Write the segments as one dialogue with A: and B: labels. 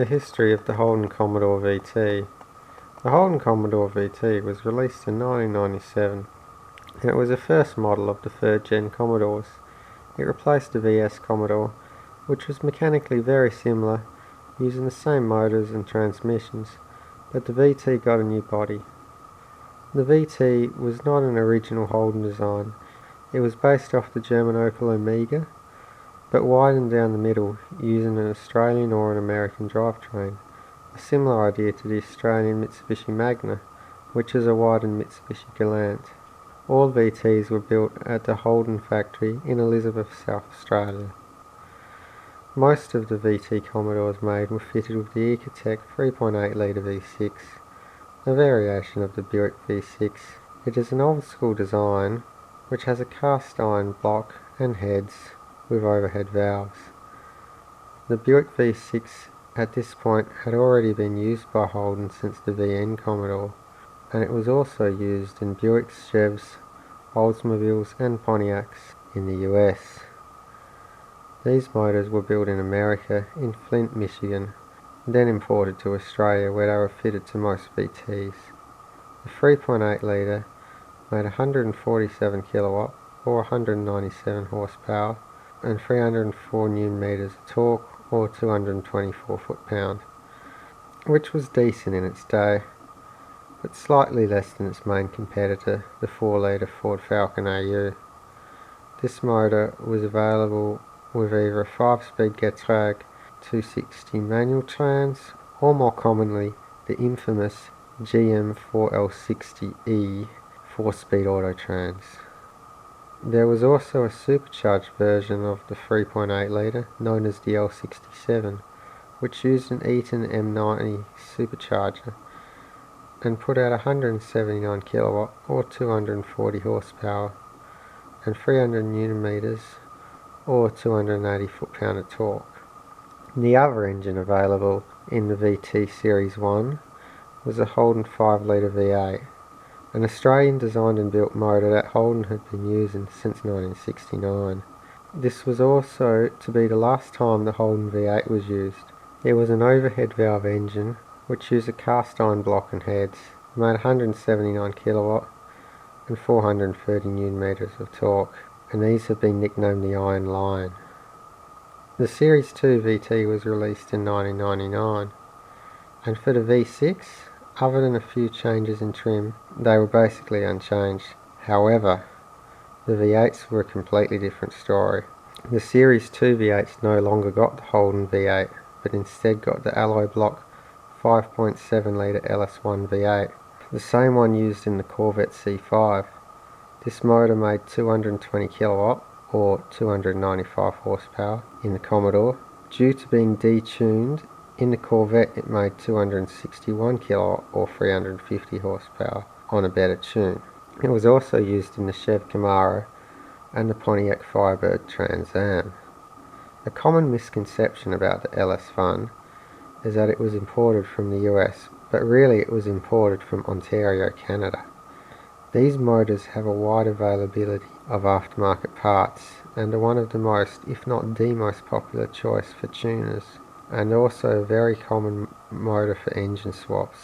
A: The history of the Holden Commodore VT. The Holden Commodore VT was released in 1997, and it was the first model of the third-gen Commodores. It replaced the VS Commodore, which was mechanically very similar, using the same motors and transmissions, but the VT got a new body. The VT was not an original Holden design. It was based off the German Opel Omega, but widened down the middle using an Australian or an American drivetrain, a similar idea to the Australian Mitsubishi Magna, which is a widened Mitsubishi Galant. All VTs were built at the Holden factory in Elizabeth, South Australia. Most of the VT Commodores made were fitted with the Ecotec 3.8 litre V6, a variation of the Buick V6. It is an old school design which has a cast iron block and heads with overhead valves. The Buick V6 at this point had already been used by Holden since the VN Commodore, and it was also used in Buicks, Chevs, Oldsmobiles and Pontiacs in the US. These motors were built in America, in Flint, Michigan, then imported to Australia where they were fitted to most VTs. The 3.8 litre made 147 kilowatt or 197 horsepower and 304 Newton meters of torque or 224 foot-pound, which was decent in its day, but slightly less than its main competitor, the 4 litre Ford Falcon AU. This motor was available with either a 5-speed Getrag 260 manual trans, or more commonly the infamous GM 4L60E 4-speed auto trans. There was also a supercharged version of the 3.8 litre known as the L67, which used an Eaton M90 supercharger and put out 179 kilowatt or 240 horsepower and 300 Newton meters or 280 foot-pound of torque. The other engine available in the VT Series 1 was a Holden 5 litre V8, an Australian designed and built motor that Holden had been using since 1969. This was also to be the last time the Holden V8 was used. It was an overhead valve engine which used a cast iron block and heads, made 179 kilowatt and 430 Newton meters of torque, and these have been nicknamed the Iron Lion. The Series 2 VT was released in 1999, and for the V6, other than a few changes in trim, they were basically unchanged. However, the V8s were a completely different story. The Series 2 V8s no longer got the Holden V8, but instead got the alloy block 5.7 litre LS1 V8, the same one used in the Corvette C5. This motor made 220 kilowatt or 295 horsepower in the Commodore. Due to being detuned, in the Corvette it made 261 kilowatt or 350 horsepower on a better tune. It was also used in the Chev Camaro and the Pontiac Firebird Trans Am. A common misconception about the LS1 is that it was imported from the US, but really it was imported from Ontario, Canada. These motors have a wide availability of aftermarket parts and are one of the most, if not the most popular choice for tuners, and also a very common motor for engine swaps,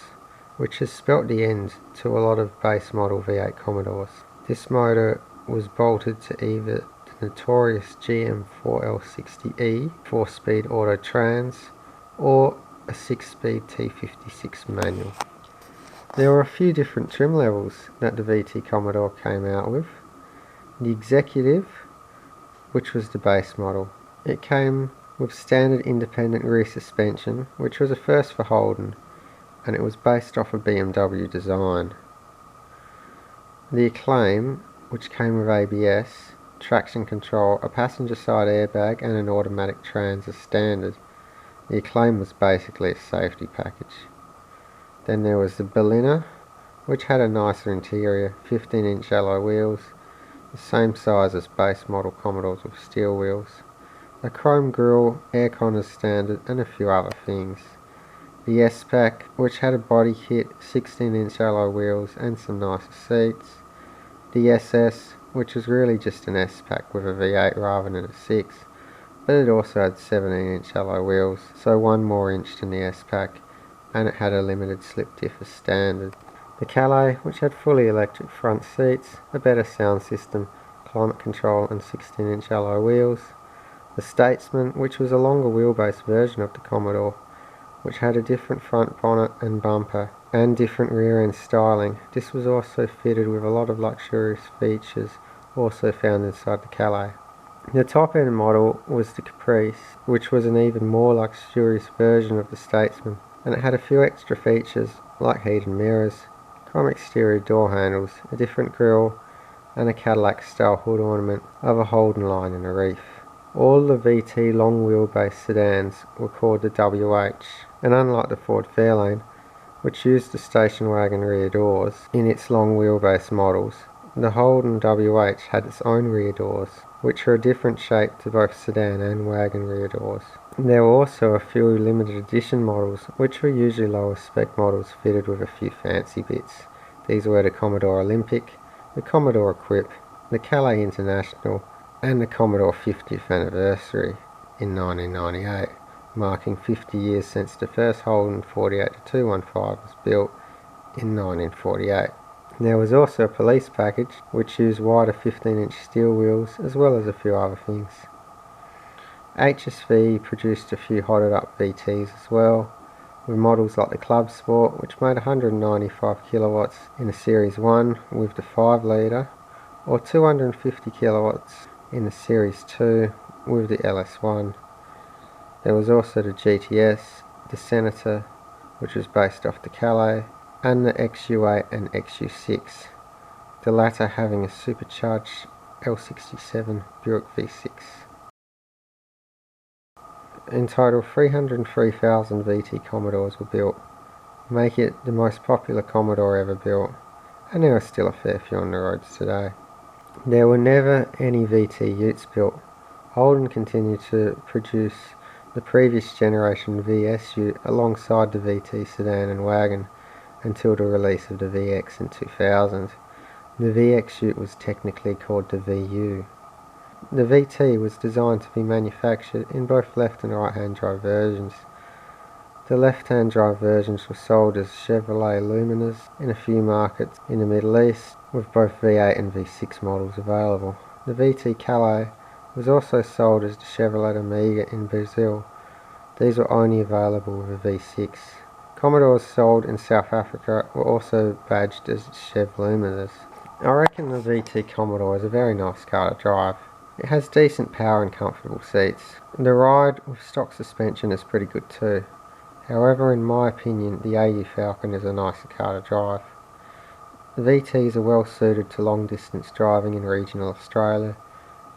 A: which has spelt the end to a lot of base model V8 Commodores. This motor was bolted to either the notorious GM 4L60E 4-speed auto trans or a 6-speed T56 manual. There were a few different trim levels that the VT Commodore came out with. The Executive, which was the base model. It came with standard independent rear suspension, which was a first for Holden, and it was based off a BMW design. The Acclaim, which came with ABS, traction control, a passenger side airbag and an automatic trans as standard. The Acclaim was basically a safety package. Then there was the Berliner, which had a nicer interior, 15-inch alloy wheels, the same size as base model Commodores with steel wheels, a chrome grille, aircon as standard, and a few other things. The S-Pack, which had a body kit, 16-inch alloy wheels, and some nicer seats. The SS, which was really just an S-Pack with a V8 rather than a 6, but it also had 17-inch alloy wheels, so 1 more inch than the S-Pack, and it had a limited slip diff as standard. The Calais, which had fully electric front seats, a better sound system, climate control and 16-inch alloy wheels. The Statesman, which was a longer wheelbase version of the Commodore, which had a different front bonnet and bumper, and different rear end styling. This was also fitted with a lot of luxurious features also found inside the Calais. The top end model was the Caprice, which was an even more luxurious version of the Statesman, and it had a few extra features like heated mirrors, chrome exterior door handles, a different grille, and a Cadillac style hood ornament of a Holden line and a reef. All the VT long wheelbase sedans were called the WH, and unlike the Ford Fairlane, which used the station wagon rear doors in its long wheelbase models, the Holden WH had its own rear doors, which are a different shape to both sedan and wagon rear doors. There were also a few limited edition models, which were usually lower spec models fitted with a few fancy bits. These were the Commodore Olympic, the Commodore Equip, the Calais International, and the Commodore 50th anniversary in 1998, marking 50 years since the first Holden 48-215 was built in 1948. There was also a police package, which used wider 15-inch steel wheels, as well as a few other things. HSV produced a few hotted up VTs as well, with models like the Club Sport, which made 195 kilowatts in the Series 1 with the 5 litre, or 250 kilowatts in the Series 2 with the LS1. There was also the GTS, the Senator, which was based off the Calais, and the XU8 and XU6, the latter having a supercharged L67 Buick V6. In total, 303,000 VT Commodores were built, making it the most popular Commodore ever built, and there are still a fair few on the roads today. There were never any VT Utes built. Holden continued to produce the previous generation VS Ute alongside the VT sedan and wagon until the release of the VX in 2000. The VX Ute was technically called the VU. The VT was designed to be manufactured in both left and right hand drive versions. The left hand drive versions were sold as Chevrolet Luminas in a few markets in the Middle East, with both V8 and V6 models available. The VT Calais was also sold as the Chevrolet Amiga in Brazil. These were only available with a V6. Commodores sold in South Africa were also badged as Chev Luminas. I reckon the VT Commodore is a very nice car to drive. It has decent power and comfortable seats. The ride with stock suspension is pretty good too. However, in my opinion, the AU Falcon is a nicer car to drive. The VTs are well suited to long distance driving in regional Australia,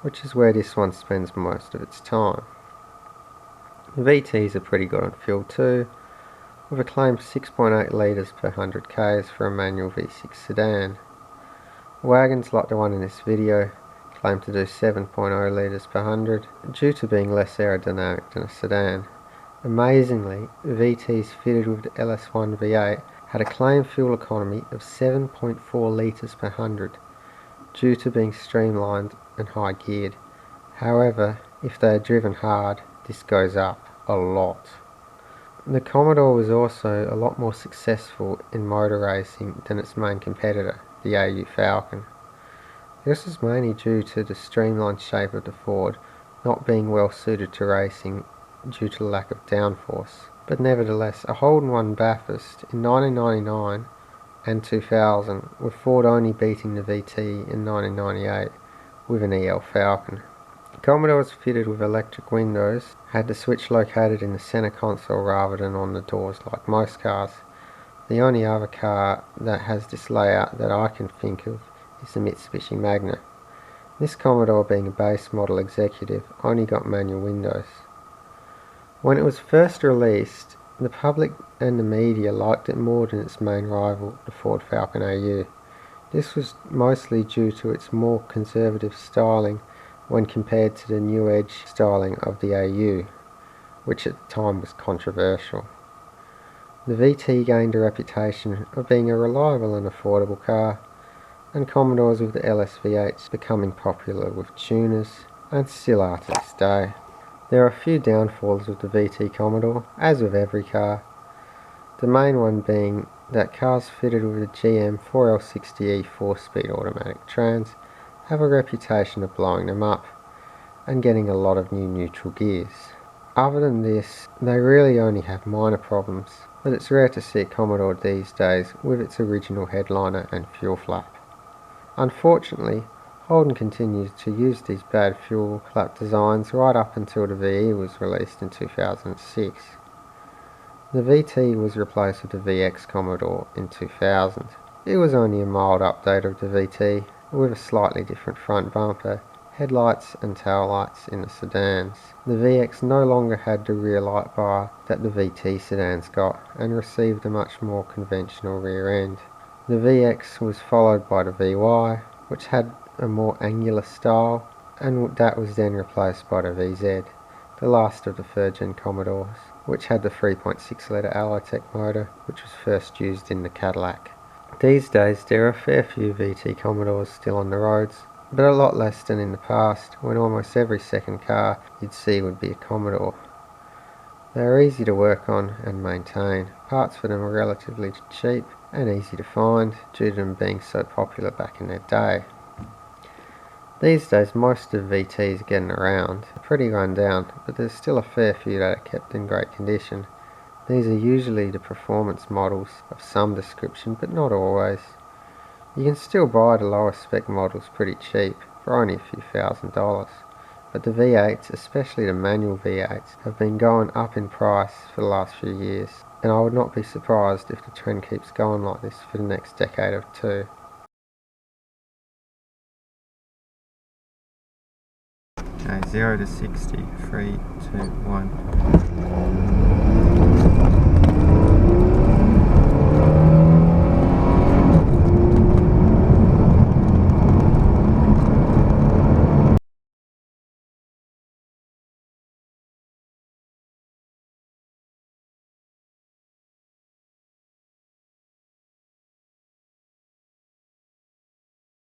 A: which is where this one spends most of its time. The VTs are pretty good on fuel too, with a claimed 6.8 litres per 100 k's for a manual V6 sedan. Wagons like the one in this video claim to do 7.0 litres per 100 due to being less aerodynamic than a sedan. Amazingly, VTs fitted with the LS1 V8 had a claimed fuel economy of 7.4 litres per 100 due to being streamlined and high geared. However, if they are driven hard, this goes up a lot. The Commodore was also a lot more successful in motor racing than its main competitor, the AU Falcon. This is mainly due to the streamlined shape of the Ford not being well suited to racing due to the lack of downforce, but nevertheless a Holden won Bathurst in 1999 and 2000, with Ford only beating the VT in 1998 with an EL Falcon. The Commodore was fitted with electric windows, had the switch located in the centre console rather than on the doors like most cars. The only other car that has this layout that I can think of is the Mitsubishi Magna. This Commodore, being a base model executive, only got manual windows. When it was first released, the public and the media liked it more than its main rival, the Ford Falcon AU. This was mostly due to its more conservative styling when compared to the new edge styling of the AU, which at the time was controversial. The VT gained a reputation of being a reliable and affordable car, and Commodores with the LSV8s becoming popular with tuners, and still are to this day. There are a few downfalls with the VT Commodore, as with every car. The main one being that cars fitted with a GM 4L60E 4-speed automatic trans have a reputation of blowing them up and getting a lot of new neutral gears. Other than this, they really only have minor problems, but it's rare to see a Commodore these days with its original headliner and fuel flap. Unfortunately, Holden continues to use these bad fuel flap designs right up until the VE was released in 2006. The VT was replaced with the VX Commodore in 2000. It was only a mild update of the VT, with a slightly different front bumper, headlights and tail lights in the sedans. The VX no longer had the rear light bar that the VT sedans got, and received a much more conventional rear end. The VX was followed by the VY, which had a more angular style, and that was then replaced by the VZ, the last of the 3rd Gen Commodores, which had the 3.6 litre Alloytec motor, which was first used in the Cadillac. These days there are a fair few VT Commodores still on the roads, but a lot less than in the past, when almost every second car you'd see would be a Commodore. They are easy to work on and maintain. Parts for them are relatively cheap and easy to find due to them being so popular back in their day. These days most of the VTs getting around are pretty run down, but there's still a fair few that are kept in great condition. These are usually the performance models of some description, but not always. You can still buy the lower spec models pretty cheap, for only a few $1,000s, but the V8s, especially the manual V8s, have been going up in price for the last few years, and I would not be surprised if the trend keeps going like this for the next decade or two.
B: Okay, 0 to 60, 3, 2, 1.